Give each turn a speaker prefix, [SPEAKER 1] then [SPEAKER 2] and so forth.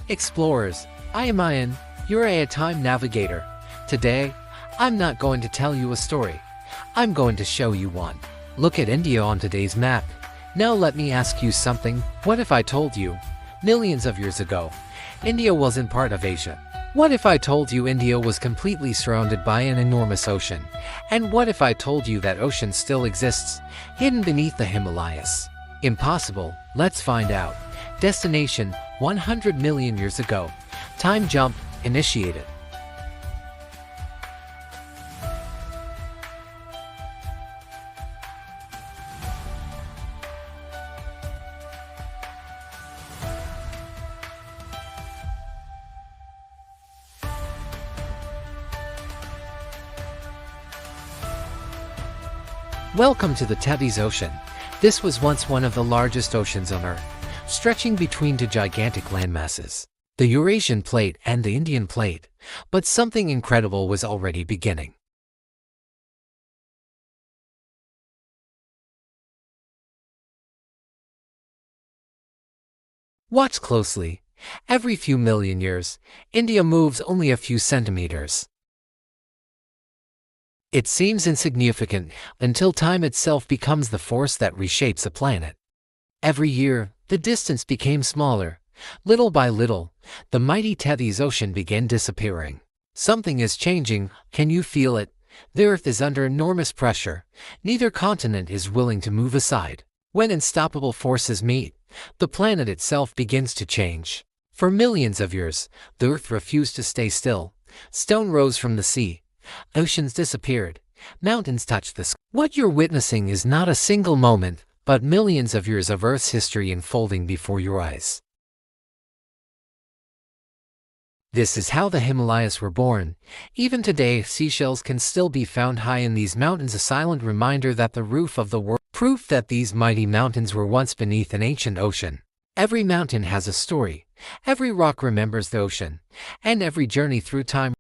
[SPEAKER 1] Explorers, I am AION, you're a time navigator. Today, I'm not going to tell you a story. I'm going to show you one. Look at India on today's map. Now let me ask you something. What if I told you, millions of years ago, India wasn't part of Asia? What if I told you India was completely surrounded by an enormous ocean? And what if I told you that ocean still exists, hidden beneath the Himalayas? Impossible. Let's find out. Destination: 100 million years ago. Time jump initiated. Welcome to the Tethys Ocean. This was once one of the largest oceans on Earth, stretching between two gigantic landmasses, the Eurasian plate and the Indian plate. But something incredible was already beginning. Watch closely. Every few million years, India moves only a few centimeters. It seems insignificant until time itself becomes the force that reshapes a planet. Every year, the distance became smaller. Little by little, the mighty Tethys Ocean began disappearing. Something is changing. Can you feel it? The Earth is under enormous pressure. Neither continent is willing to move aside. When unstoppable forces meet, the planet itself begins to change. For millions of years, the Earth refused to stay still. Stone rose from the sea. Oceans disappeared. Mountains touched the sky. What you're witnessing is not a single moment, but millions of years of Earth's history unfolding before your eyes. This is how the Himalayas were born. Even today, seashells can still be found high in these mountains, a silent reminder that the roof of the world, proof that these mighty mountains were once beneath an ancient ocean. Every mountain has a story. Every rock remembers the ocean, and every journey through time